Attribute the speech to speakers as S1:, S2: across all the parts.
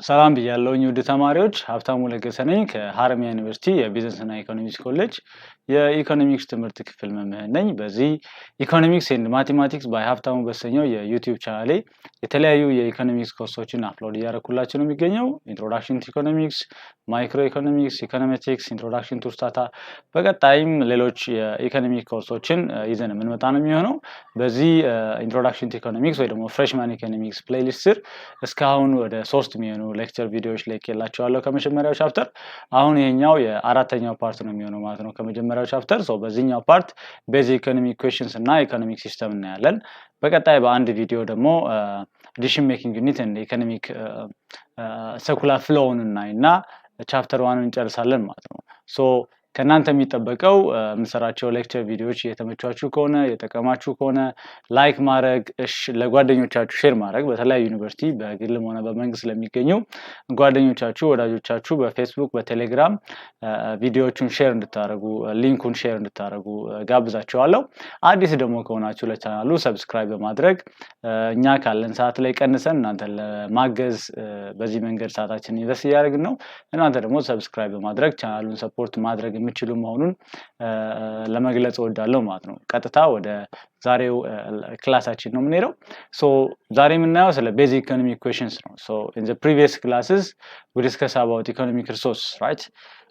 S1: ሰላም ብያለሁኝ ውድ ተማሪዎች ሀብታሙ ለገሰ ነኝ ከሀረማያ ዩኒቨርሲቲ የቢዝነስ እና ኢኮኖሚክስ ኮሌጅ የኢኮኖሚክስ ትምህርት ክፍል መምህር ነኝ። በዚህ ኢኮኖሚክስ ኤንድ ማቴማቲክስ ባይ ሀብታሙ በሰኘው የዩቲዩብ ቻናሌ የተለያዩ የኢኮኖሚክስ ኮርሶችን አፕሎድ እያደረኩላችሁ ነው የሚገኘው። ኢንትሮዳክሽን ቱ ኢኮኖሚክስ፣ ማይክሮ ኢኮኖሚክስ፣ ኢኮኖሜትሪክስ፣ ኢንትሮዳክሽን ቱ ስታታ፣ በቀጣይም ሌሎች የኢኮኖሚክ ኮርሶችን ይዘን የምንመጣ ነው የሚሆነው። በዚህ ኢንትሮዳክሽን ቱ ኢኮኖሚክስ ወይ ደግሞ ፍሬሽማን ኢኮኖሚክስ ፕሌሊስት ስር እስካሁን ወደ 3 የሚሆኑ ሌክቸር ቪዲዮዎች ለቅቄላችኋለሁ ከመጀመሪያው ቻፕተር። አሁን ይሄኛው የአራተኛው ፓርት ነው የሚሆነው ማለት ነው ከመጀመሪያው ቻፕተር። ሶ በዚህኛው ፓርት ቤዚክ ኢኮኖሚክ ኩዌስችንስ እና ኢኮኖሚክ ሲስተም እናያለን። በቀጣይ በአንድ ቪዲዮ ደግሞ ዲሲዥን ሜኪንግ ዩኒት እና ኢኮኖሚክ ሰርኩላር ፍሎውን እናይና ቻፕተር 1 እንጨርሳለን ማለት ነው። ሶ ከናንተ የሚጠበቀው የምሰራቸው ሌክቸር ቪዲዮዎች የተመቻችሁ ከሆነ የጠቀማችሁ ከሆነ ላይክ ማድረግ፣ ለጓደኞቻችሁ ሼር ማድረግ፣ በተለያዩ ዩኒቨርሲቲ በግልም ሆነ በመንግስት ለሚገኙ ጓደኞቻችሁ ወዳጆቻችሁ በፌስቡክ በቴሌግራም ቪዲዮዎቹን ሼር እንድታደርጉ ሊንኩን ሼር እንድታደርጉ ጋብዛችኋለሁ። አዲስ ደግሞ ከሆናችሁ ለቻናሉ ሰብስክራይብ በማድረግ እኛ ካለን ሰዓት ላይ ቀንሰን እናንተን ለማገዝ በዚህ መንገድ ሰዓታችንን ኢንቨስት እያደረግን ነው። እናንተ ደግሞ ሰብስክራይብ በማድረግ ቻናሉን ሰፖርት ማድረግ የሚችሉ መሆኑን ለመግለጽ እወዳለሁ ማለት ነው። ቀጥታ ወደ ዛሬው ክላሳችን ነው የምንሄደው። ሶ ዛሬ የምናየው ስለ ቤዚክ ኢኮኖሚክ ኩዌስችንስ ነው። ሶ in the previous classes we discussed about economic resources, right?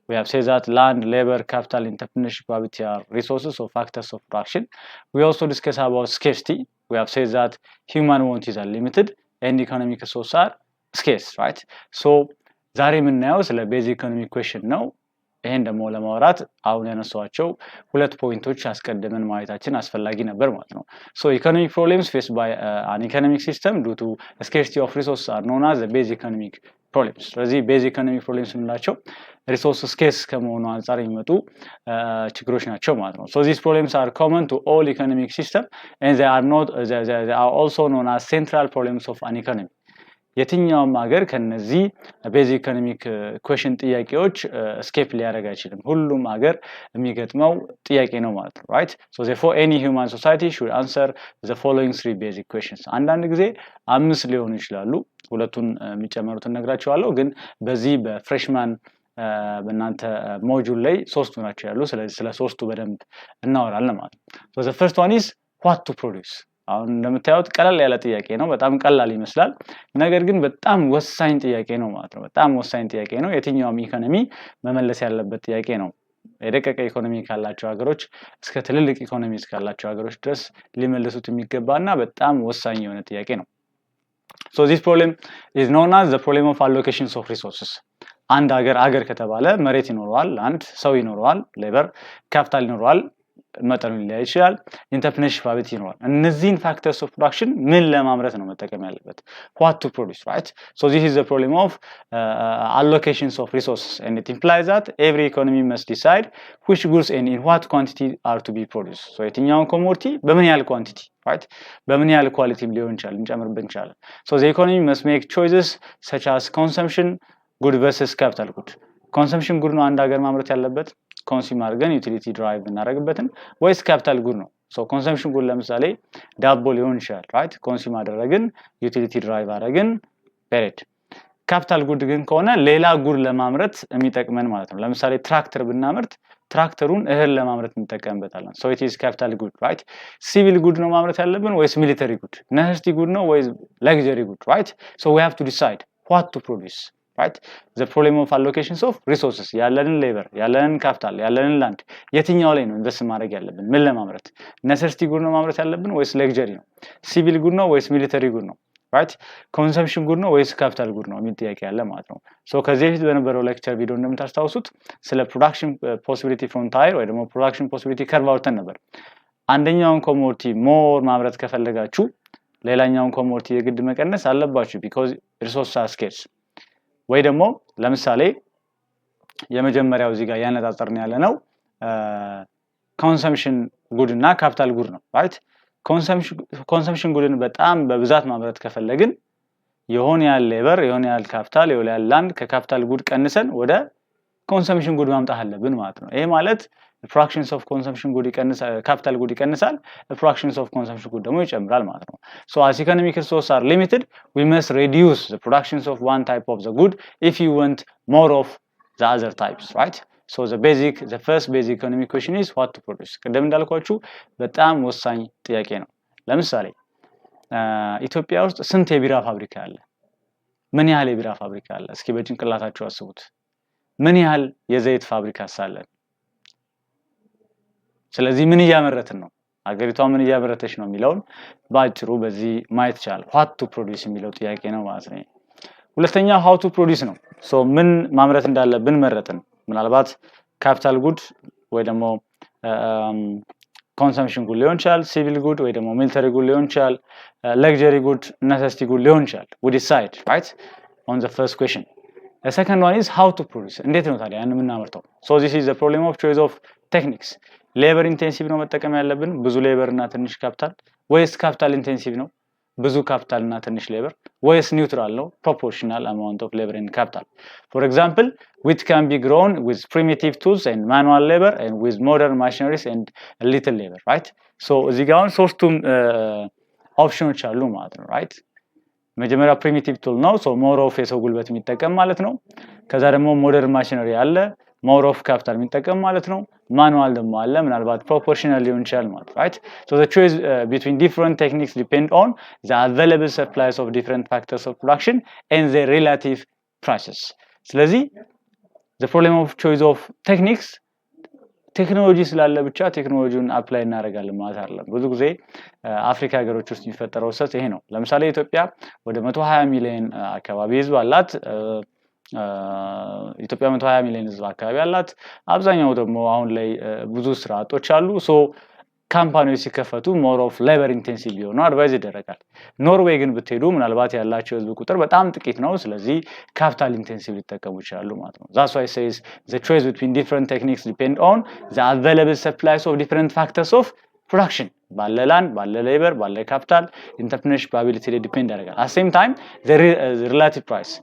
S1: We have said that land, labor, capital, entrepreneurship, property are resources or factors of production. We also discussed about scarcity. We have said that human want is unlimited and economic resources are scarce, right? So ዛሬ የምናየው ስለ ቤዚክ ኢኮኖሚክ ኩዌስችን ነው። ይሄን ደግሞ ለማውራት አሁን ያነሳኋቸው ሁለት ፖይንቶች አስቀድመን ማየታችን አስፈላጊ ነበር ማለት ነው። ሶ ኢኮኖሚክ ፕሮብሌምስ ፌስድ ባይ አን ኢኮኖሚክ ሲስተም ዱ ቱ ስኬርሲቲ ኦፍ ሪሶርስ አር ኖን አዝ ቤዚክ ኢኮኖሚክ ፕሮብሌምስ። ስለዚህ ቤዚክ ኢኮኖሚክ ፕሮብሌምስ የምንላቸው ሪሶርስ ስኬርስ ከመሆኑ አንጻር የሚመጡ ችግሮች ናቸው ማለት ነው። ሶ ዚስ ፕሮብሌምስ አር ኮመን ቱ ኦል ኢኮኖሚክ ሲስተም ኤንድ they are also known as central problems of an economy. የትኛውም ሀገር ከነዚህ ቤዚክ ኢኮኖሚክ ኩዌስችን ጥያቄዎች ስኬፕ ሊያደርግ አይችልም። ሁሉም ሀገር የሚገጥመው ጥያቄ ነው ማለት ነው። ራይት ሶ therefore any human society should answer the following 3 basic questions. አንዳንድ ጊዜ 5 ሊሆኑ ይችላሉ። ሁለቱን የሚጨመሩትን ነግራችኋለሁ፣ ግን በዚህ በፍሬሽማን በእናንተ ሞጁል ላይ 3ቱ ናቸው ያሉ። ስለዚህ ስለ 3ቱ በደንብ እናወራለን ማለት ነው። so the first one is what to produce. አሁን እንደምታዩት ቀላል ያለ ጥያቄ ነው። በጣም ቀላል ይመስላል፣ ነገር ግን በጣም ወሳኝ ጥያቄ ነው ማለት ነው። በጣም ወሳኝ ጥያቄ ነው። የትኛውም ኢኮኖሚ መመለስ ያለበት ጥያቄ ነው። የደቀቀ ኢኮኖሚ ካላቸው ሀገሮች እስከ ትልልቅ ኢኮኖሚ ካላቸው ሀገሮች ድረስ ሊመልሱት የሚገባና በጣም ወሳኝ የሆነ ጥያቄ ነው። so this problem is known as the problem of allocations of resources. አንድ ሀገር ከተባለ መሬት ይኖረዋል፣ አንድ ሰው ይኖረዋል፣ ሌበር ካፒታል ይኖረዋል፣ መጠኑ ሊለያይ ይችላል፣ ኢንተርፕረነርሺፕ ሀቢት ይኖራል። እነዚህን ፋክተርስ ኦፍ ፕሮዳክሽን ምን ለማምረት ነው መጠቀም ያለበት? what to produce, right? so this is the problem of allocations of resources and it implies that every economy must decide which goods and in what quantity are to be produced. so የትኛውን ኮሞዲቲ በምን ያህል ኳንቲቲ፣ right? በምን ያህል ኳሊቲም ሊሆን ይችላል እንጨምርበት እንችላለን። so the economy must make choices such as consumption good versus capital good. ኮንሰምፕሽን ጉድ ነው አንድ ሀገር ማምረት ያለበት ኮንሱም አድርገን ዩቲሊቲ ድራይቭ እናደርግበትን ወይስ ካፒታል ጉድ ነው? ሶ ኮንሰምፕሽን ጉድ ለምሳሌ ዳቦ ሊሆን ይችላል፣ ራይት? ኮንሱም አደረግን ዩቲሊቲ ድራይቭ አደረግን ፔሪድ። ካፒታል ጉድ ግን ከሆነ ሌላ ጉድ ለማምረት የሚጠቅመን ማለት ነው። ለምሳሌ ትራክተር ብናመርት ትራክተሩን እህል ለማምረት እንጠቀምበታለን። ሶ ኢት ኢዝ ካፒታል ጉድ፣ ራይት? ሲቪል ጉድ ነው ማምረት ያለብን ወይስ ሚሊተሪ ጉድ? ነሰሲቲ ጉድ ነው ወይስ ለግዠሪ ጉድ? ራይት? ሶ ዊ ሃቭ ቱ ዲሳይድ what to produce, right? the problem of allocations of resources ያለንን ሌበር ያለንን ካፒታል ያለንን ላንድ የትኛው ላይ ነው ኢንቨስት ማድረግ ያለብን? ምን ለማምረት? ነሰሲቲ ጉድ ነው ማምረት ያለብን ወይስ ለግዠሪ ነው? ሲቪል ጉድ ነው ወይስ ሚሊተሪ ጉድ ነው? ራይት? ኮንሰምፕሽን ጉድ ነው ወይስ ካፒታል ጉድ ነው የሚል ጥያቄ ያለ ማለት ነው። ሶ ከዚህ በፊት በነበረው ሌክቸር ቪዲዮ እንደምታስታውሱት ስለ ፕሮዳክሽን ፖሲቢሊቲ ፍሮንታየር ወይ ደግሞ ፕሮዳክሽን ፖሲቢሊቲ ከርቭ አውጥተን ነበር። አንደኛውን ኮሞዲቲ ሞር ማምረት ከፈለጋችሁ ሌላኛውን ኮሞዲቲ የግድ መቀነስ አለባችሁ because resources are scarce። ወይ ደግሞ ለምሳሌ የመጀመሪያው እዚህ ጋር ያነጻጸርን ያለ ነው ኮንሰምፕሽን ጉድ እና ካፒታል ጉድ ነው፣ ራይት? ኮንሰምፕሽን ጉድን በጣም በብዛት ማምረት ከፈለግን የሆነ ያህል ሌበር የሆነ ያህል ካፒታል የሆነ ያህል ላንድ ከካፒታል ጉድ ቀንሰን ወደ ኮንሰምፕሽን ጉድ ማምጣት አለብን ማለት ነው። ይሄ ማለት fractions of consumption good ይቀንሳል capital good ይቀንሳል fractions of consumption good ደግሞ ይጨምራል ማለት ነው so as economic resources are limited we must reduce the productions of one type of the good if you want more of the other types right so the first basic economic question is what to produce ቀደም እንዳልኳችሁ በጣም ወሳኝ ጥያቄ ነው ለምሳሌ ኢትዮጵያ ውስጥ ስንት የቢራ ፋብሪካ አለ ምን ያህል የቢራ ፋብሪካ አለ እስኪ በጭንቅላታችሁ አስቡት ምን ያህል የዘይት ፋብሪካ አለ ስለዚህ ምን ያመረትን ነው አገሪቷ ምን ያመረተች ነው የሚለውን ባጭሩ በዚህ ማየት ይቻላል what to produce የሚለው ጥያቄ ነው ማለት ነው ሁለተኛው how to produce ነው ሶ ምን ማምረት እንዳለብን መረጥን ምናልባት ካፒታል ጉድ ወይ ደግሞ consumption good ሊሆን ይችላል civil good ወይ ደግሞ military good ሊሆን ይችላል luxury good necessity good ሊሆን ይችላል we decide right on the first question the second one is how to produce እንዴት ነው ታዲያ ያን የምናመርተው so this is the problem of choice of techniques labor intensive ነው መጠቀም ያለብን ብዙ ሌበር እና ትንሽ ካፒታል ወይስ ካፒታል ኢንቴንሲቭ ነው ብዙ ካፒታል እና ትንሽ ሌበር ወይስ ኒውትራል ነው proportional amount of labor and capital for example wheat can be grown with primitive tools and manual labor and with modern machineries and little labor right so እዚህ ጋር አሁን ሶስቱም ኦፕሽኖች አሉ ማለት ነው right መጀመሪያ primitive tool ነው so more of የሰው ጉልበት የሚጠቀም ማለት ነው ከዛ ደግሞ modern machinery አለ more of capital የሚጠቀም ማለት ነው manual ደግሞ አለ ምናልባት proportional ሊሆን ይችላል ማለት right so the choice between different techniques depend on the available supplies of different factors of production and their relative prices ስለዚህ the problem of choice of techniques ቴክኖሎጂ ስላለ ብቻ ቴክኖሎጂውን አፕላይ እናደርጋለን ማለት አይደለም ብዙ ጊዜ አፍሪካ ሀገሮች ውስጥ የሚፈጠረው ሰት ይሄ ነው ለምሳሌ ኢትዮጵያ ወደ 120 ሚሊዮን አካባቢ ህዝብ አላት ኢትዮጵያ 120 ሚሊዮን ህዝብ አካባቢ አላት አብዛኛው ደግሞ አሁን ላይ ብዙ ስራ አጦች አሉ ሶ ካምፓኒዎች ሲከፈቱ more of labor intensive ቢሆኑ አድቫይዝ ይደረጋል ኖርዌይ ግን ብትሄዱ ምናልባት ያላቸው ህዝብ ቁጥር በጣም ጥቂት ነው ስለዚህ ካፒታል ኢንቴንሲቭ ሊጠቀሙ ይችላሉ ማለት ነው that's why it says the choice between different techniques depend on the available supplies of different factors of production ባለ ላንድ ባለ ሌበር ባለ ካፒታል ኢንተርፕረነርሺፕ አቢሊቲ ላይ ዲፔንድ ያደርጋል at same time the relative price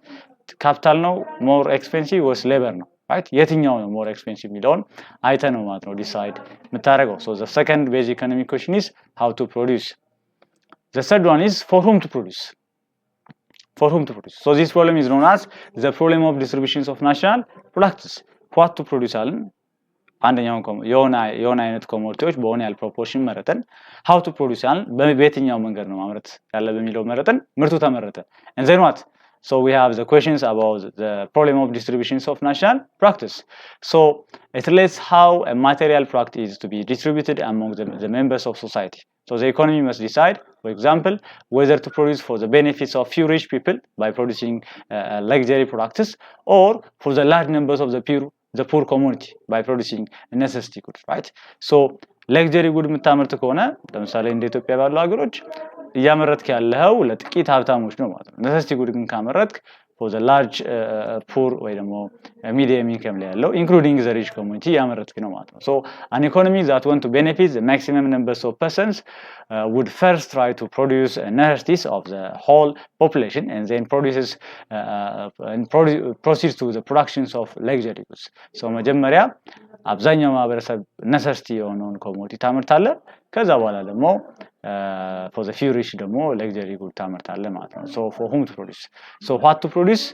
S1: ካፒታል ነው more expensive ወይስ ሌበር ነው right የትኛው ነው more expensive የሚለውን አይተ ነው ማለት ነው ዲሳይድ የምታደርገው so the second basic economic question is how to produce the third one is for whom to produce so this problem is known as the problem of distributions of national products what to produce አለን አንደኛው የሆነ አይነት ኮሞዲቲዎች በሆነ ያህል ፕሮፖርሽን መረጠን how to produce አለን በየትኛው መንገድ ነው ማምረት ያለበት የሚለው መረጠን ምርቱ ተመረተ and then what So we have the questions about the problem of distributions of national practice. So it relates how a material product is to be distributed among the members of society. So the economy must decide, for example, whether to produce for the benefits of few rich people by producing luxury products or for the large numbers of the poor community by producing necessity goods, right? So luxury good የምታመርት ከሆነ ለምሳሌ እንደ ኢትዮጵያ ባሉ ሀገሮች ያመረትክ ያለው ለጥቂት ሀብታሞች ነው ማለት ነው necessity good ግን ካመረትክ for the large poor ወይ ደግሞ medium income ላይ ያለው including the rich community ያመረትክ ነው ማለት ነው so an economy that want to benefit the maximum numbers of persons would first try to produce necessities of the whole population and then proceeds to the productions of luxury goods so መጀመሪያ አብዛኛው ማህበረሰብ necessity የሆነውን ኮሞዲቲ ታመርታለ ከዛ በኋላ ደግሞ for the few rich ደግሞ luxury good ታመርታለ ማለት ነው so for whom to produce so what to produce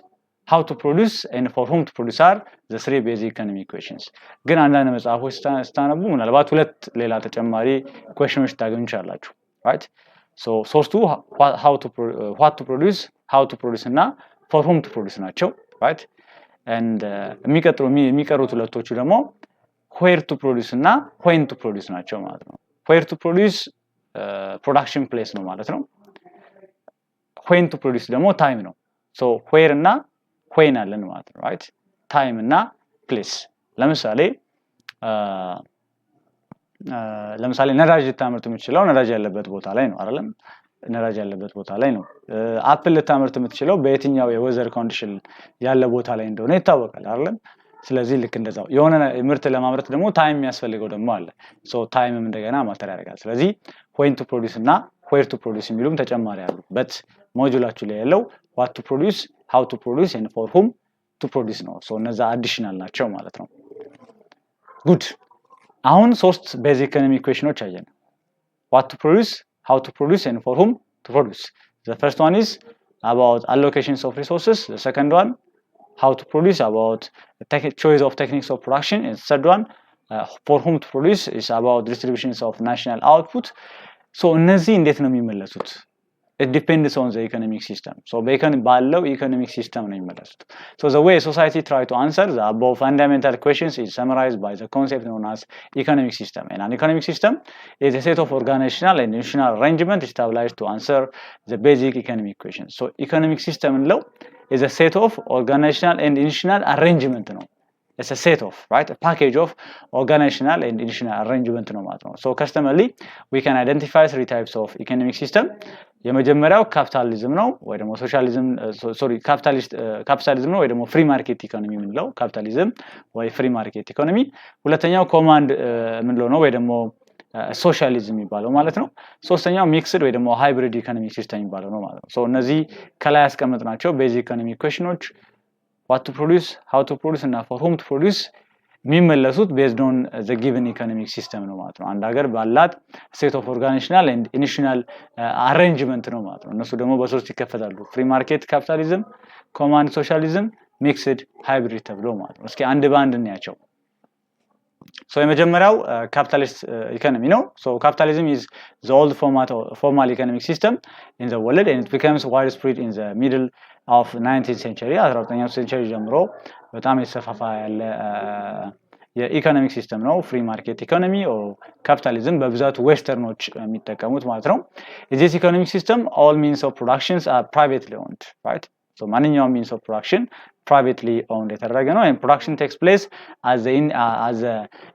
S1: how to produce and for whom to produce are the three basic economic questions ግን አንዳንድ መጽሐፎች ስታነቡ ምናልባት ሁለት ሌላ ተጨማሪ questions ታገኙ ይችላልላችሁ right so ሶስቱ what to produce how to produce እና for whom to produce ናቸው right and የሚቀሩት ሁለቶቹ ደግሞ where to produce እና when to produce ናቸው ማለት ነው where to produce production place ነው ማለት ነው when to produce ደግሞ time ነው so where እና when አለን ማለት ነው right time እና place ለምሳሌ ነዳጅ ልታመርት የምትችለው ነዳጅ ያለበት ቦታ ላይ ነው አይደለም ነዳጅ ያለበት ቦታ ላይ ነው አፕል ልታመርት የምትችለው በየትኛው የዌዘር ኮንዲሽን ያለ ቦታ ላይ እንደሆነ ይታወቃል አይደለም ስለዚህ ልክ እንደዛው የሆነ ምርት ለማምረት ደግሞ ታይም የሚያስፈልገው ደግሞ አለ ሶ ታይምም እንደገና ማተር ያደርጋል ስለዚህ when to produce እና where to produce የሚሉም ተጨማሪ አሉ but ሞጁላችሁ ላይ ያለው what to produce how to produce and for whom to produce ነው so እነዛ additional ናቸው ማለት ነው good አሁን ሶስት basic economic equations አየን what to produce how to produce and for whom to produce the first one is about allocations of resources the second one how to produce about choice of techniques of production and the third one for whom to produce is about distributions of national output so እነዚህ እንዴት ነው የሚመለሱት it depends on the economic system so ባለው economic system ነው የሚመለሱት so the way society try to answer the above fundamental questions is summarized by the concept known as economic system and an economic system is a set of organizational and institutional arrangement established to answer the basic economic questions so economic system ነው is a set of organizational and institutional arrangement ነው it's a set of right a package of organizational and institutional arrangement ነው ማለት ነው so customarily we can identify three types of economic system የመጀመሪያው ካፒታሊዝም ነው ወይ ደግሞ ሶሻሊዝም ካፒታሊዝም ነው ወይ ደግሞ ፍሪ ማርኬት ኢኮኖሚ ምንለው ካፒታሊዝም ወይ ፍሪ ማርኬት ኢኮኖሚ ሁለተኛው ኮማንድ ምንለው ነው ወይ ደግሞ ሶሻሊዝም ይባላል ማለት ነው ሶስተኛው ሚክስድ ወይ ደግሞ ሃይብሪድ ኢኮኖሚክ ሲስተም ይባላል ነው ማለት ነው so እነዚህ ከላይ ያስቀመጥናቸው ቤዚክ ኢኮኖሚክ ኩዌስችኖች what to produce how to produce እና for whom to produce የሚመለሱት based on the given economic system ነው ማለት ነው አንድ ሀገር ባላት set of organizational and institutional arrangement ነው ማለት ነው እነሱ ደግሞ በሶስት ይከፈታሉ free market capitalism command socialism mixed hybrid ተብሎ ማለት ነው እስኪ አንድ ባንድ እንያቸው so የመጀመሪያው capitalist economy ነው so capitalism is the old formal economic system in the world and it becomes widespread in the middle of 19th century 19th century ጀምሮ በጣም የተሰፋፋ ያለ የኢኮኖሚክ ሲስተም ነው ፍሪ ማርኬት ኢኮኖሚ ኦር ካፒታሊዝም በብዛት ዌስተርኖች የሚጠቀሙት ማለት ነው this economic system all means of productions are privately owned right so ማንኛውም means of production privately owned የተደረገ ነው and production takes place as the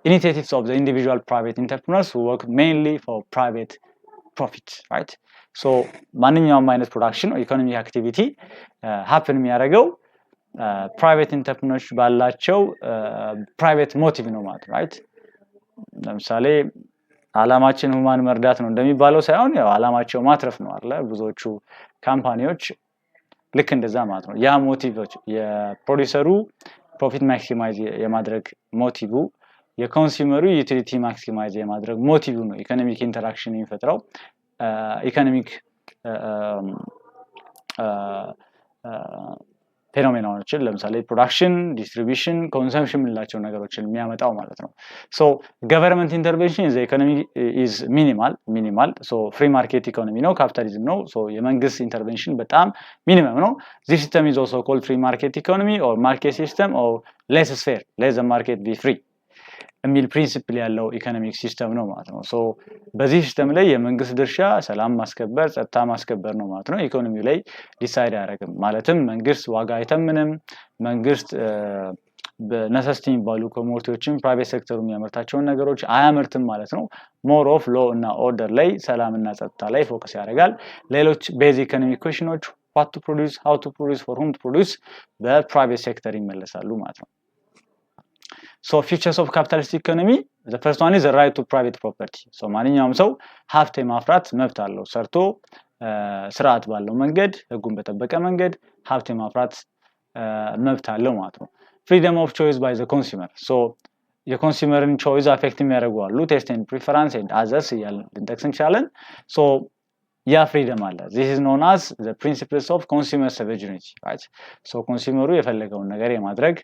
S1: initiatives of the individual private entrepreneurs who work mainly for private profit right so ማንኛውም አይነት ፕሮዳክሽን ኢኮኖሚክ አክቲቪቲ happen የሚያደርገው private entrepreneurs ባላቸው private motive ነው ማለት right ለምሳሌ አላማችን ሁማን መርዳት ነው እንደሚባለው ሳይሆን ያው አላማቸው ማትረፍ ነው አይደል ብዙዎቹ ካምፓኒዎች ልክ እንደዛ ማለት ነው ያ ሞቲቭ የፕሮዲዩሰሩ ፕሮፊት ማክሲማይዝ የማድረግ ሞቲቭ የኮንሱመሩ ዩቲሊቲ ማክሲማይዝ የማድረግ ሞቲቭ ነው ኢኮኖሚክ ኢንተራክሽን የሚፈጥረው ኢኮኖሚክ ፌኖሜናዎችን ለምሳሌ ፕሮዳክሽን ዲስትሪቢዩሽን ኮንሰምፕሽን ምንላቸው ነገሮችን የሚያመጣው ማለት ነው so government intervention in the economy is minimal so free market economy ነው ካፒታሊዝም ነው so የመንግስት ኢንተርቬንሽን በጣም ሚኒመም ነው this system is also called free market economy or market system or laissez-faire let the market be free የሚል ፕሪንሲፕል ያለው ኢኮኖሚክ ሲስተም ነው ማለት ነው so በዚህ ሲስተም ላይ የመንግስት ድርሻ ሰላም ማስከበር ጸጥታ ማስከበር ነው ማለት ነው ኢኮኖሚው ላይ ዲሳይድ ያደርጋል ማለትም መንግስት ዋጋ አይተምንም መንግስት በነሰስቲ የሚባሉ ኮሞዲቲዎችን ፕራይቬት ሴክተሩ የሚያመርታቸውን ነገሮች አያመርትም ማለት ነው ሞር ኦፍ ሎ እና ኦርደር ላይ ሰላምና ጸጥታ ላይ ፎከስ ያደርጋል ሌሎች ቤዚክ ኢኮኖሚክ ኩዌስችኖች what to produce how to produce for whom to produce በፕራይቬት ሴክተር ይመለሳሉ ማለት ነው so features of capitalistic economy the first one is the right to private property so ማንኛውም ሰው ሀብት የማፍራት መብት አለው ሰርቶ ስርዓት ባለው መንገድ ህጉን በተጠበቀ መንገድ ሀብት የማፍራት መብት አለው ማለት ነው freedom of choice by the consumer so የኮንሱመርን choice affect የሚያደርጉ አሉ taste and preference and others ልንጠቅስ እንችላለን so ያ freedom አለ this is known as the principles of consumer sovereignty right so ኮንሱመሩ የፈለገውን ነገር የማድረግ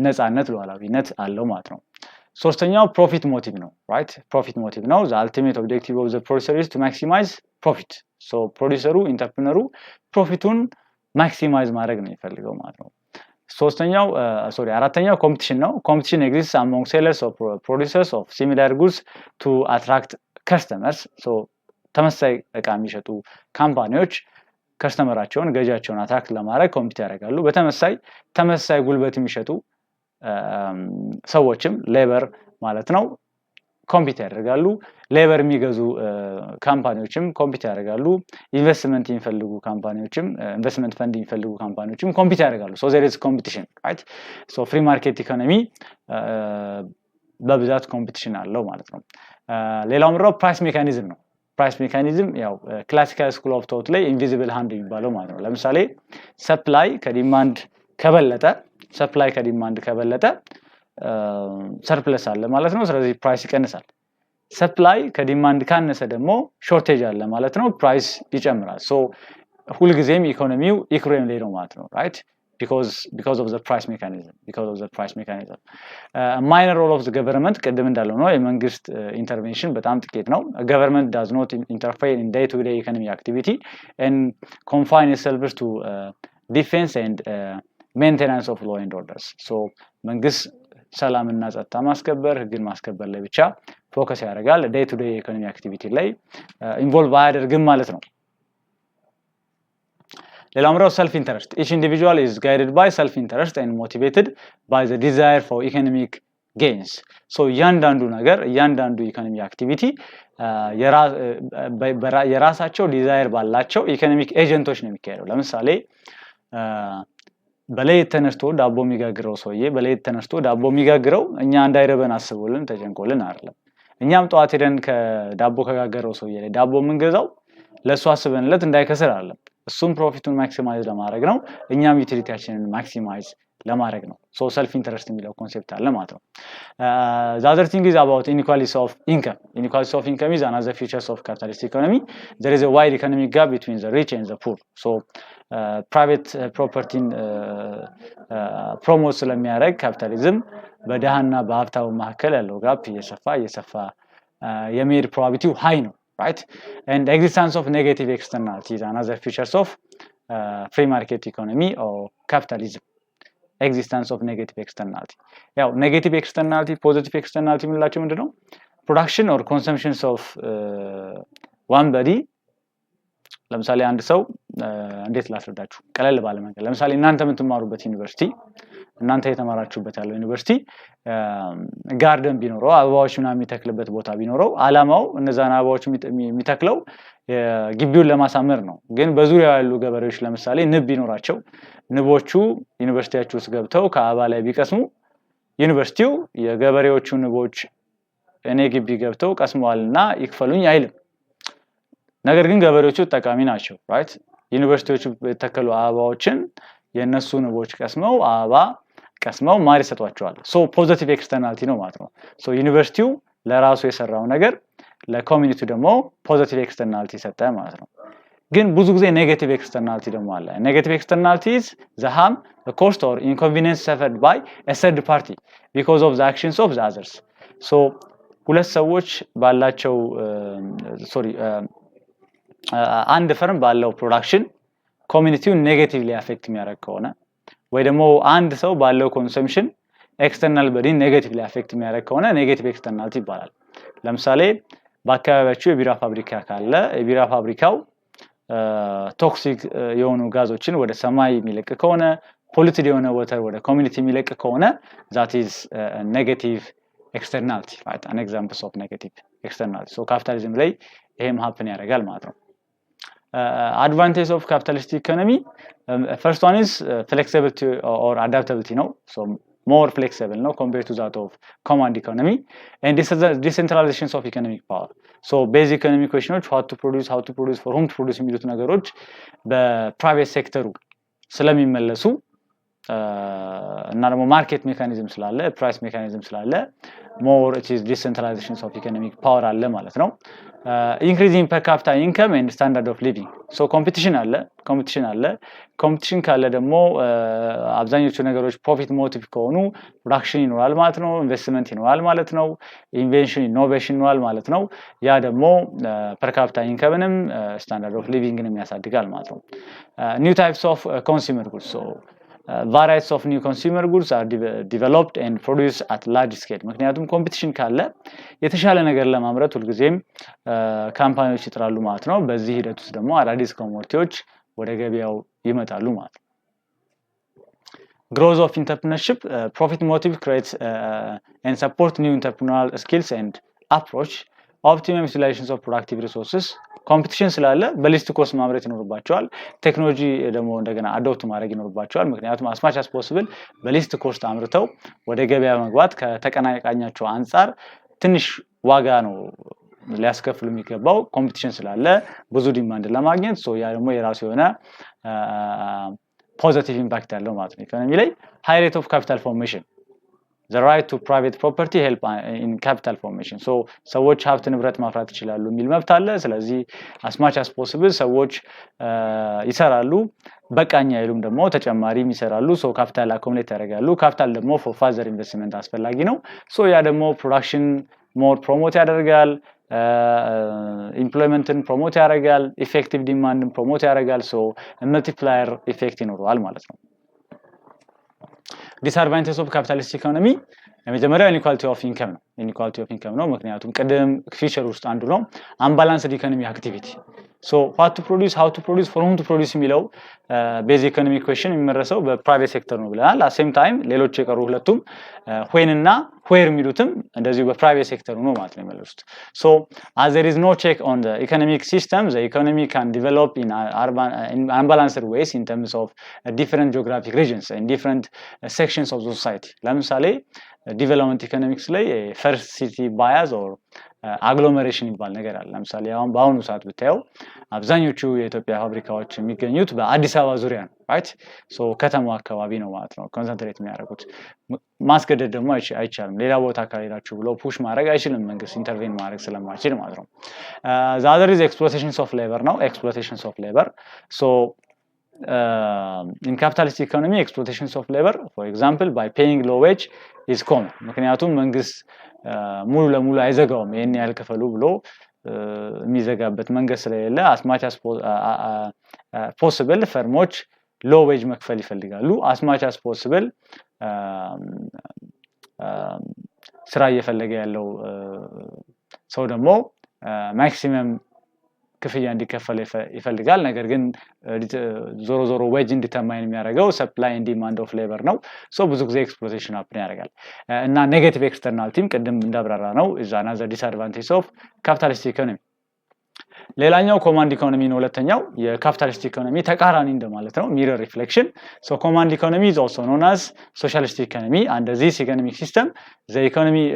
S1: ነፃነት ሉዓላዊነት አለው ማለት ነው ሶስተኛው ፕሮፊት ሞቲቭ ነው right ፕሮፊት ሞቲቭ ነው the ultimate objective of the producer is to maximize profit so ፕሮዲዩሰሩ ኢንተርፕረነሩ ፕሮፊቱን ማክሲማይዝ ማድረግ ነው የሚፈልገው ማለት ነው አራተኛው ኮምፒቲሽን ነው competition exists among sellers or producers of similar goods to attract customers so ተመሳሳይ እቃ የሚሸጡ ካምፓኒዎች ከስተመራቸውን ገዢያቸውን አትራክት ለማድረግ ኮምፒት ያደርጋሉ ተመሳሳይ ጉልበት የሚሸጡ ሰዎችም ሌበር ማለት ነው ኮምፒት ያደርጋሉ ሌበር የሚገዙ ካምፓኒዎችም ኮምፒት ያደርጋሉ ኢንቨስትመንት የሚፈልጉ ካምፓኒዎችም ኢንቨስትመንት ፈንድ የሚፈልጉ ካምፓኒዎችም ኮምፒት ያደርጋሉ so there is competition right so free market economy በብዛት ኮምፒቲሽን አለው ማለት ነው ሌላው ምንድነው ፕራይስ ሜካኒዝም ነው ፕራይስ ሜካኒዝም ያው ክላሲካል ስኩል ኦፍ ቶት ላይ ኢንቪዚብል ሃንድ የሚባለው ማለት ነው ለምሳሌ ሰፕላይ ከዲማንድ ከበለጠ ሰፕላይ ከዲማንድ ከበለጠ ሰርፕለስ አለ ማለት ነው ስለዚህ ፕራይስ ይቀንሳል ሰፕላይ ከዲማንድ ካነሰ ደግሞ ሾርቴጅ አለ ማለት ነው ፕራይስ ይጨምራል ሶ ሁሉ ጊዜም ኢኮኖሚው ኢኩዌም ላይ ነው ማለት ነው right because of the price mechanism minor role of the government ቀደም እንዳለው ነው የመንግስት ኢንተርቬንሽን በጣም ጥቂት ነው government does not interfere in day to day economic activity and confine itself to defense and maintenance of law and orders so መንግስት ሰላምና ጸጥታ ማስከበር ህግን ማስከበር ላይ ብቻ ፎከስ ያደርጋል day to day economic activity ላይ ኢንቮልቭ አያደርግም ማለት ነው ሌላው self interest each individual is guided by self interest and motivated by the desire for economic gains so እያንዳንዱ ነገር እያንዳንዱ ኢኮኖሚ አክቲቪቲ የራሳቸው ዲዛይር ባላቸው ኢኮኖሚክ ኤጀንቶች ነው የሚካሄደው ለምሳሌ በሌት ተነስቶ ዳቦ የሚጋግረው ሰውዬ በሌት ተነስቶ ዳቦ የሚጋግረው እኛ እንዳይረበን አስቦልን ተጨንቆልን አይደለም እኛም ጧት ሄደን ከዳቦ ከጋገረው ሰውዬ ላይ ዳቦ የምንገዛው ለሱ አስበንለት እንዳይከስር አይደለም እሱም ፕሮፊቱን ማክሲማይዝ ለማድረግ ነው እኛም ዩቲሊቲያችንን ማክሲማይዝ ለማድረግ ነው ሶ ሰልፍ ኢንተረስት የሚለው ኮንሰፕት አለ ማለት ነው the other thing is about inequality of income is another feature of capitalist economy there is a wide economic gap between the rich and the poor so private property promote ስለሚያደርግ ካፒታሊዝም በደሃና በሀብታው መካከል ያለው ጋፕ እየሰፋ የመሄድ probability high ነው right and existence of negative externalities another features of free market economy or capitalism existence of negative externality ያው negative externality positive externality ምንላቸው ምንድነው production or consumptions of one body ለምሳሌ አንድ ሰው እንዴት ላስረዳችሁ ቀለል ባለ መንገድ ለምሳሌ እናንተ የምትማሩበት ዩኒቨርሲቲ እናንተ የተማራችሁበት ያለው ዩኒቨርሲቲ ጋርደን ቢኖረው አበባዎችና የሚተክልበት ቦታ ቢኖረው አላማው እነዛን አበባዎች የሚተክለው ግቢውን ለማሳመር ነው ግን በዙሪያው ያሉ ገበሬዎች ለምሳሌ ንብ ቢኖራቸው ንቦቹ ዩኒቨርሲቲያችሁ ውስጥ ገብተው ከአበባ ላይ ቢቀስሙ ዩኒቨርሲቲው የገበሬዎቹ ንቦች እኔ ግቢ ገብተው ቀስመዋልና ይክፈሉኝ አይልም ነገር ግን ገበሬዎቹ ተጠቃሚ ናቸው right ዩኒቨርሲቲዎቹ የተከሉ አበባዎችን የነሱ ንቦች ቀስመው አበባ ቀስመው ማር ይሰጧቸዋል ሶ ፖዚቲቭ ኤክስተርናሊቲ ነው ማለት ነው ሶ ዩኒቨርሲቲው ለራሱ የሰራው ነገር ለኮሚኒቲው ደግሞ ፖዚቲቭ ኤክስተርናሊቲ ሰጠ ማለት ነው ግን ብዙ ጊዜ ኔጌቲቭ ኤክስተርናሊቲ ደግሞ አለ ኔጌቲቭ ኤክስተርናሊቲስ the harm the cost or inconvenience suffered by a third party because of the actions of the others so ሁለት ሰዎች ባላቸው አንድ ፈርም ባለው ፕሮዳክሽን ኮሚኒቲውን ኔጌቲቭሊ አፌክት የሚያደርግ ከሆነ ወይ ደግሞ አንድ ሰው ባለው ኮንሰምፕሽን ኤክስተርናል በዲ ኔጌቲቭሊ አፌክት የሚያደርግ ከሆነ ኔጌቲቭ ኤክስተርናሊቲ ይባላል ለምሳሌ በአካባቢያችሁ የቢራ ፋብሪካ ካለ የቢራ ፋብሪካው ቶክሲክ የሆኑ ጋዞችን ወደ ሰማይ የሚለቅ ከሆነ ፖሊቲድ የሆነ ወተር ወደ ኮሚኒቲ የሚለቅ ከሆነ that is negative externality right an example of negative externality so capitalism ላይ ይሄም happen ያደርጋል ማለት ነው advantage of capitalist economy first one is flexibility or adaptability no so more flexible no compared to that of command economy and this is the decentralization of economic power so basic economic questions how to produce for whom to produce የሚሉት ነገሮች በፕራይቬት ሴክተሩ ስለሚመለሱ እና ደግሞ ማርኬት ሜካኒዝም ስላለ ፕራይስ ሜካኒዝም ስላለ more it is decentralization of economic power አለ ማለት ነው increasing per capita income and standard of living so competition ካለ ደግሞ አብዛኞቹ ነገሮች ፕሮፊት ሞቲቭ ከሆኑ ፕሮዳክሽን ይኖራል ማለት ነው ኢንቨስትመንት ይኖራል ማለት ነው ኢንቬንሽን ኢኖቬሽን ይኖራል ማለት ነው ያ ደግሞ per capita incomeንም standard of livingንም ያሳድጋል ማለት ነው new types of consumer goods so varieties of new consumer goods are developed and produced at large scale ምክንያቱም ኮምፒቲሽን ካለ የተሻለ ነገር ለማምረት ሁሉ ጊዜም ካምፓኒዎች ይጥራሉ ማለት ነው በዚህ ሂደት ውስጥ ደግሞ አዳዲስ ኮሞዲቲዎች ወደ ገበያው ይመጣሉ ማለት ነው growth of entrepreneurship profit motive creates and support new entrepreneurial skills and approach optimum utilization of productive resources ኮምፒቲሽን ስላለ በሊስት ኮስት ማምረት ይኖርባቸዋል ቴክኖሎጂ ደግሞ እንደገና አዶፕት ማድረግ ይኖርባቸዋል ምክንያቱም as much as possible በሊስት ኮስት አምርተው ወደ ገበያ መግባት ከተቀናቃኛቸው አንፃር ትንሽ ዋጋ ነው ሊያስከፍሉ የሚገባው ኮምፒቲሽን ስላለ ብዙ ዲማንድ ለማግኘት ሶ ያ ደግሞ የራሱ የሆነ ፖዚቲቭ ኢምፓክት ያለው ማለት ነው ኢኮኖሚ ላይ ሃይ ሬት ኦፍ ካፒታል ፎርሜሽን the right to private property help in capital formation so ሰዎች ሀብት ንብረት ማፍራት ይችላሉ የሚል መብት አለ ስለዚህ as much as possible ሰዎች ይሰራሉ በቃኛ አይሉም ደግሞ ተጨማሪም ይሰራሉ so ካፒታል አኮሙሌት ያደርጋሉ ካፒታል ደግሞ for further investment አስፈላጊ ነው so ያ ደግሞ ፕሮዳክሽን more promote ያደርጋል ኢምፕሎይመንትን ፕሮሞት ያደርጋል ኢፌክቲቭ ዲማንድን ፕሮሞት ያደርጋል so multiplier ኢፌክት ይኖረዋል ማለት ነው disadvantages of capitalist economy የመጀመሪያው inequality of income ነው inequality of income ነው ምክንያቱም ቀደም ፊቸር ውስጥ አንዱ ነው unbalanced economic activity so what to produce how to produce for whom to produce የሚለው basic economic question የሚመረሰው በፕራይቬት ሴክተር ነው ብለናል at same time ሌሎች የቀሩ ሁለቱም when እና where የሚሉትም እንደዚሁ በፕራይቬት ሴክተር ነው ማለት ነው የሚመለሱት so as there is no check on the economic system the economy can develop in unbalanced ways in terms of different geographic regions and different sections of the society ለምሳሌ development economics ላይ first city bias or agglomeration ይባል ነገር አለ ለምሳሌ አሁን በአሁኑ ሰዓት ብታዩ አብዛኞቹ የኢትዮጵያ ፋብሪካዎች የሚገኙት በአዲስ አበባ ዙሪያ ነው right so ከተማው አካባቢ ነው ማለት ነው ኮንሰንትሬት የሚያደርጉት ማስገደድ ደግሞ አይቻልም ሌላ ቦታ ካሄዳችሁ ብሎ ፑሽ ማድረግ አይችልም መንግስት ኢንተርቬን ማድረግ ስለማይችል ማለት ነው the other is exploitations of labor ነው exploitations of labor so in capitalist economy exploitations of labor for example by paying low wage is common ምክንያቱም መንግስት ሙሉ ለሙሉ አይዘጋውም ይሄን ያህል ከፈሉ ብሎ የሚዘጋበት መንገድ ስለሌለ as much as possible ፈርሞች low wage መክፈል ይፈልጋሉ as much as possible ስራ እየፈለገ ያለው ሰው ደግሞ maximum ክፍያ እንዲከፈል ይፈልጋል ነገር ግን ዞሮ ዞሮ ዌጅ እንዲተማይን የሚያደርገው ሰፕላይ ኤንድ ዲማንድ ኦፍ ሌበር ነው ሶ ብዙ ጊዜ ኤክስፕሎይቴሽን አፕን ያደርጋል እና ኔጌቲቭ ኤክስተርናሊቲም ቅድም እንዳብራራ ነው እዛና ዘ ዲስአድቫንቴጅ ኦፍ ካፒታሊስት ኢኮኖሚ ሌላኛው ኮማንድ ኢኮኖሚ ነው ሁለተኛው የካፒታሊስት ኢኮኖሚ ተቃራኒ እንደማለት ነው ሚረር ሪፍሌክሽን ሶ ኮማንድ ኢኮኖሚ is also known as socialist economy under this economic system the economic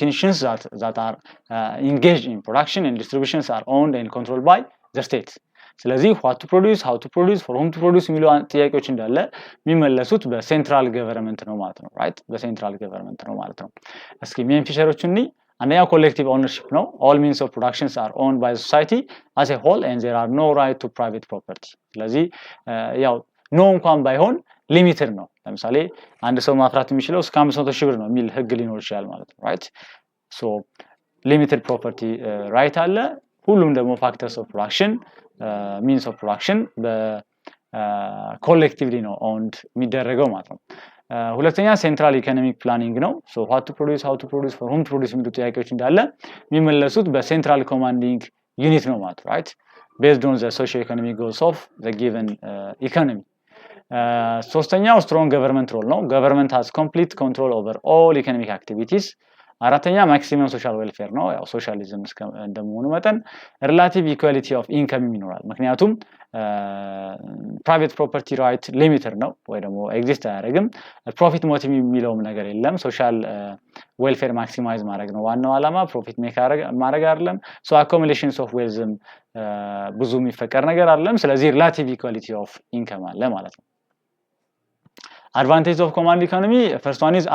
S1: institutions that are engaged in production and distributions are owned and controlled by the state ስለዚህ what to produce how to produce for whom to produce የሚሉ ጥያቄዎች እንዳለ የሚመለሱት በሴንትራል ገቨርንመንት ነው ማለት ነው right በሴንትራል ገቨርንመንት ነው ማለት ነው እስኪ ሜን ፊቸሮቹን አንደኛው ኮሌክቲቭ ኦውነርሺፕ ነው all means of productions are owned by the society as a whole and there are no right to private property ስለዚህ ያው ኖ እንኳን ባይሆን ሊሚትድ ነው ለምሳሌ አንድ ሰው ማፍራት የሚችለው እስከ 500 ሺህ ብር ነው የሚል ህግ ሊኖር ይችላል ማለት ነው right so limited property right አለ ሁሉም ደግሞ factors of production means of production በኮሌክቲቭሊ ነው owned የሚደረገው ማለት ነው ሁለተኛ ሴንትራል ኢኮኖሚክ ፕላኒንግ ነው so what to produce how to produce for whom to produce የሚሉ ጥያቄዎች እንዳለ የሚመለሱት በሴንትራል ኮማንዲንግ ዩኒት ነው ማለት right based on the socio-economic goals of the given economy ሶስተኛው strong government role ነው government has complete control over all economic activities አራተኛ maximum social welfare ነው ያው ሶሻሊዝም እንደመሆኑ መጠን relative equality of income ይኖራል ምክንያቱም private property right limited ነው ወይ ደግሞ ኤግዚስት አያደርግም profit motive የሚለውም ነገር የለም social welfare maximize ማድረግ ነው ዋናው ዓላማ profit make ማድረግ አይደለም so accumulations of wealth ብዙ የሚፈቀር ነገር አይደለም ስለዚህ relative equality of income አለ ማለት ነው advantage of command economy first one is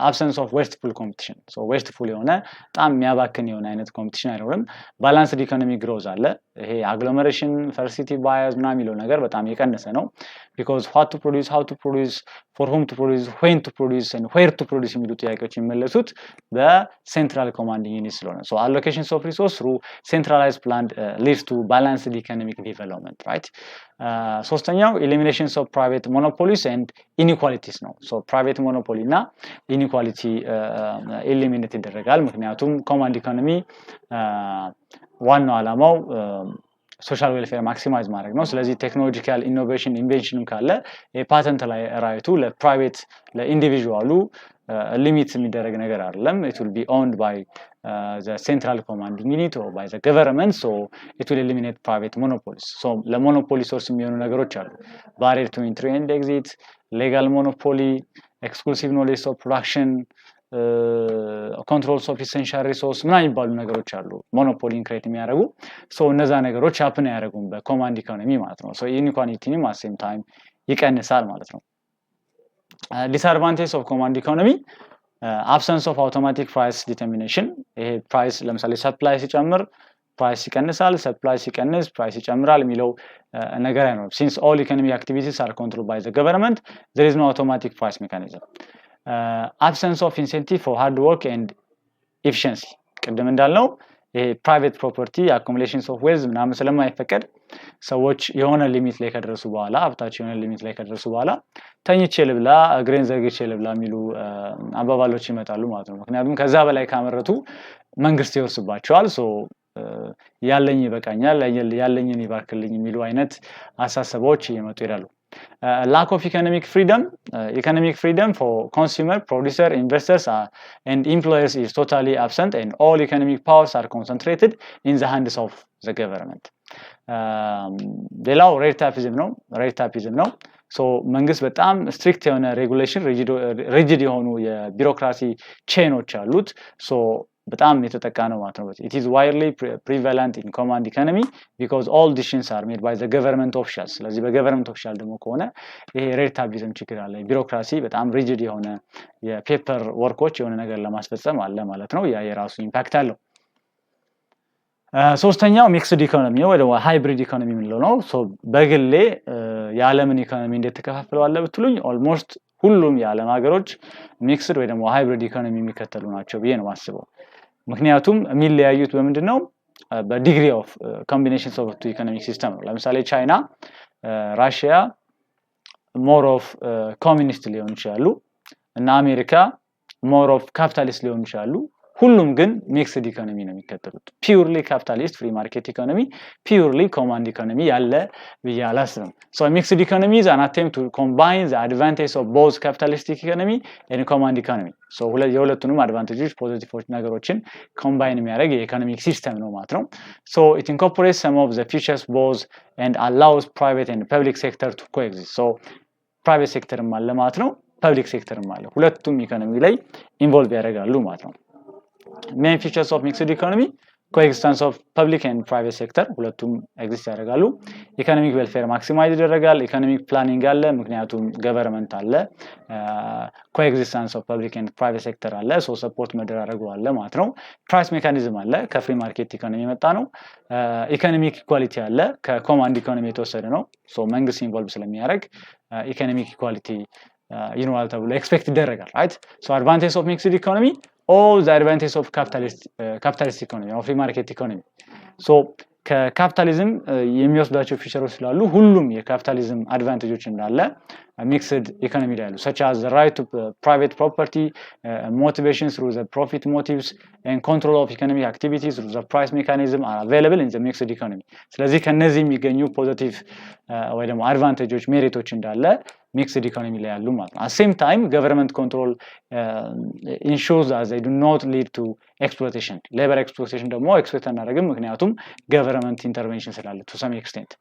S1: absence of wasteful competition so wasteful የሆነ በጣም የሚያባክን የሆነ አይነት ኮምፒቲሽን አይኖርም balanced economic growth አለ ይሄ agglomeration first city bias ምናምን የሚለው ነገር በጣም የቀነሰ ነው because what to produce how to produce for whom to produce when to produce and where to produce የሚሉ ጥያቄዎች የሚመለሱት በሴንትራል ኮማንዲንግ ዩኒት ስለሆነ so allocations of resource through centralized plan leads to balanced economic development right ሶስተኛው eliminations of private monopolies and inequalities ነው so private monopoly እና inequality eliminate ይደረጋል ምክንያቱም command economy ዋናው ዓላማው ሶሻል ዌልፌር ማክሲማይዝ ማድረግ ነው ስለዚህ ቴክኖሎጂካል ኢኖቬሽን ኢንቬንሽንም ካለ የፓተንት ላይ ራይቱ ለፕራይቬት ለኢንዲቪጁዋሉ ሊሚት የሚደረግ ነገር አይደለም it will be owned by the central commanding unit or by the government so it will eliminate private monopolies so ለሞኖፖሊ ሶርስ የሚሆኑ ነገሮች አሉ barrier to entry and exit legal monopoly exclusive knowledge of production ኮንትሮልስ ኦፍ ኢሰንሻል ሪሶርስ ምናምን ይባሉ ነገሮች አሉ ሞኖፖሊን ክሬት የሚያደርጉ እነዛ ነገሮች ሀፕን አያደርጉም በኮማንድ ኢኮኖሚ ማለት ነው ኢንኢኳሊቲንም አት ሴም ታይም ይቀንሳል ማለት ነው ዲስአድቫንቴጅ ኦፍ ኮማንድ ኢኮኖሚ absence of automatic price determination ይሄ ፕራይስ ለምሳሌ ሰፕላይ ሲጨምር ፕራይስ ይቀንሳል ሰፕላይ ሲቀንስ ፕራይስ ይጨምራል የሚለው ነገር አይኖርም since all economic activities are controlled by the government there is no automatic price mechanism absence of incentive for hard work and efficiency ቅድም እንዳልነው ይሄ ፕራይቬት ፕሮፐርቲ accumulations of wealth ምናምን ስለማይፈቀድ ሰዎች የሆነ ሊሚት ላይ ከደረሱ በኋላ ሀብታቸው የሆነ ሊሚት ላይ ከደረሱ በኋላ ተኝቼ ልብላ እግሬን ዘርግቼ ልብላ የሚሉ አባባሎች ይመጣሉ ማለት ነው ምክንያቱም ከዛ በላይ ካመረቱ መንግስት ይወስባቸዋል ያለኝ ይበቃኛል ያለኝን ይባርክልኝ የሚሉ አይነት አሳሰቦች እየመጡ ይላሉ lack of economic freedom for consumer producer investors and employers is totally absent and all economic powers are concentrated in the hands of the government ሌላው ሬት ታፒዝም ነው መንግስት በጣም ስትሪክት የሆነ ሬጉሌሽን ሪጂድ የሆኑ የቢሮክራሲ ቼኖች አሉት በጣም የተጠቃ ነው ማለት ነው it is widely prevalent in command economy because all decisions are made by the government officials ስለዚህ በገቨርንመንት ኦፊሻል ደግሞ ከሆነ ይሄ ሬት ታፒዝም ችግር አለ ቢሮክራሲ በጣም ሪጂድ የሆነ የፔፐር ወርኮች የሆነ ነገር ለማስፈጸም አለ ማለት ነው ያ የራሱ ኢምፓክት አለው ሶስተኛው ሚክስድ ኢኮኖሚ ነው ወይ ደግሞ ሃይብሪድ ኢኮኖሚ ምንለው ነው በግሌ የዓለምን ኢኮኖሚ እንዴት ተከፋፍለው አለ ብትሉኝ ኦልሞስት ሁሉም የዓለም ሀገሮች ሚክስድ ወይ ደግሞ ሃይብሪድ ኢኮኖሚ የሚከተሉ ናቸው ብዬ ነው ማስበው ምክንያቱም የሚለያዩት በምንድነው በዲግሪ ኦፍ ኮምቢኔሽንስ ኦፍ ቱ ኢኮኖሚክ ሲስተም ነው ለምሳሌ ቻይና ራሺያ ሞር ኦፍ ኮሚኒስት ሊሆን ይችላሉ እና አሜሪካ ሞር ኦፍ ካፒታሊስት ሊሆን ይችላሉ ሁሉም ግን ሚክስድ ኢኮኖሚ ነው የሚከተሉት ፒውርሊ ካፒታሊስት ፍሪ ማርኬት ኢኮኖሚ ፒውርሊ ኮማንድ ኢኮኖሚ ያለ በያላስም ሚክስድ ኢኮኖሚ is an attempt to combine the advantages of both capitalistic economy and command economy የሁለቱንም አድቫንቴጆች ፖዚቲቭ ነገሮችን ኮምባይን የሚያደርግ የኢኮኖሚክ ሲስተም ነው ማለት ነው it incorporates some of the features both and allows private and public sector to coexist private sector ማለት ነው ፐብሊክ ሴክተርም አለ ሁለቱም ኢኮኖሚ ላይ ኢንቮልቭ ያደርጋሉ ማለት ነው main features of mixed economy coexistence of public and private sector ሁለቱም ኤግዚስት ያደርጋሉ ኢኮኖሚክ ዌልፌር ማክሲማይዝ ይደረጋል ኢኮኖሚክ ፕላኒንግ አለ ምክንያቱም ገቨርንመንት አለ coexistence of public and private sector አለ ሰፖርት መደራረጉ አለ ማለት ነው ፕራይስ ሜካኒዝም አለ ከፍሪ ማርኬት ኢኮኖሚ የመጣ ነው ኢኮኖሚክ ኢኳሊቲ አለ ከኮማንድ ኢኮኖሚ የተወሰደ ነው መንግስት ኢንቮልቭ ስለሚያደርግ ኢኮኖሚክ ኢኳሊቲ ይኖራል ተብሎ ኤክስፔክት ይደረጋል right advantage of mixed economy all the advantages of capitalist economy or free market economy ከካፒታሊዝም የሚወስዳቸው ፊቸሮች ስላሉ ሁሉም የካፒታሊዝም አድቫንቴጆች እንዳለ ሚክስድ ኢኮኖሚ ላይ ያሉ such as the right to private property motivations through the profit motives and control of economic activities through the price mechanism are available in the mixed economy ስለዚህ ከነዚህ የሚገኙ ፖዚቲቭ ወይ ደግሞ አድቫንቴጆች ሜሪቶች እንዳለ mixed economy ላይ ያሉ ማለት ነው at same time government control ensures that they do not lead to exploitation labor exploitation ደግሞ ኤክስፔክት አናደርግም ምክንያቱም government intervention ስላለ to some extent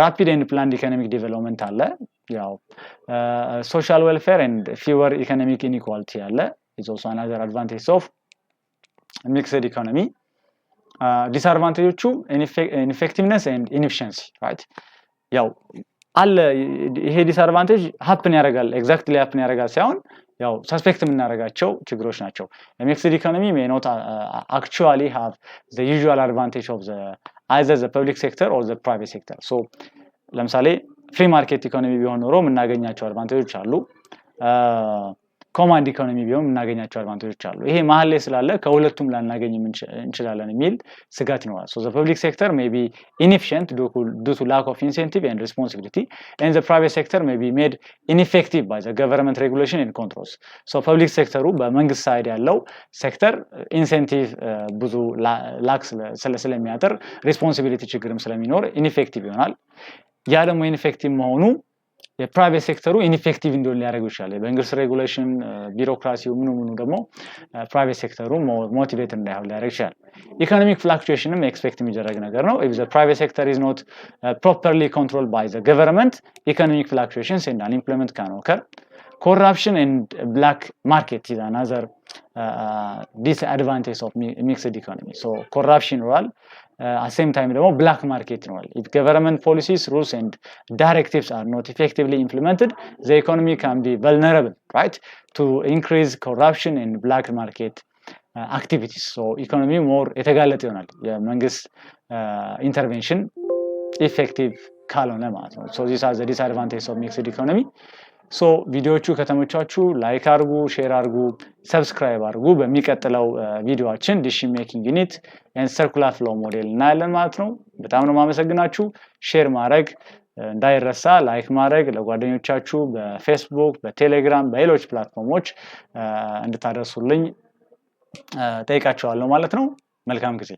S1: rapid and planned economic development አለ ያው social welfare and fewer economic inequality አለ is also another advantage of mixed economy disadvantageዎቹ ineffectiveness and inefficiency right ያው አለ ይሄ ዲስአድቫንቴጅ ሃፕን ያደርጋል ኤግዛክትሊ ሃፕን ያደርጋል ሳይሆን ያው ሰስፔክት የምናደርጋቸው ችግሮች ናቸው ሚክስድ ኢኮኖሚ may not actually have the usual advantage of either the public sector or the private sector ለምሳሌ ፍሪ ማርኬት ኢኮኖሚ ቢሆን ኖሮ የምናገኛቸው አድቫንቴጆች አሉ ኮማንድ ኢኮኖሚ ቢሆን የምናገኛቸው አድቫንቴጆች አሉ ይሄ መሀል ላይ ስላለ ከሁለቱም ላናገኝ እንችላለን የሚል ስጋት ይኖራል the public sector may be inefficient due to lack of incentive and responsibility and the private sector may be made ineffective by the government regulation and controls public sector በመንግስት ሳይድ ያለው ሴክተር ኢንሴንቲቭ ብዙ ላክስ ስለሚያጠር ሪስፖንሲቢሊቲ ችግርም ስለሚኖር ኢንኤፌክቲቭ ይሆናል ያ ደግሞ ኢንኤፌክቲቭ መሆኑ የፕራይቬት ሴክተሩ ኢንኤፌክቲቭ እንዲሆን ሊያደርገው ይችላል በመንግስት ሬጉሌሽን ቢሮክራሲው ምኑ ደግሞ ፕራይቬት ሴክተሩ ሞቲቬት እንዳይሆን ሊያደርግ ይችላል ኢኮኖሚክ ፍላክቹዌሽንም ኤክስፔክት የሚደረግ ነገር ነው if the private sector is not properly controlled by the government economic fluctuations and unemployment can occur corruption and black market is another disadvantage of mixed economy. So corruption role at same time ደግሞ black market role. If government policies, rules and directives are not effectively implemented, the economy can be vulnerable, right, to increase corruption and black market activities. So economy more የተጋለጠ ይሆናል የመንግስት intervention effective ካልሆነ ማለት ነው። So these are the disadvantages of mixed economy. ሶ ቪዲዮዎቹ ከተመቻችሁ ላይክ አድርጉ፣ ሼር አድርጉ፣ ሰብስክራይብ አድርጉ። በሚቀጥለው ቪዲዮአችን ዲሲዥን ሜኪንግ ዩኒት ኤንድ ሰርኩላር ፍሎ ሞዴል እናያለን ማለት ነው። በጣም ነው ማመሰግናችሁ። ሼር ማድረግ እንዳይረሳ፣ ላይክ ማድረግ ለጓደኞቻችሁ በፌስቡክ፣ በቴሌግራም፣ በሌሎች ፕላትፎርሞች እንድታደርሱልኝ ጠይቃችኋለሁ ማለት ነው። መልካም ጊዜ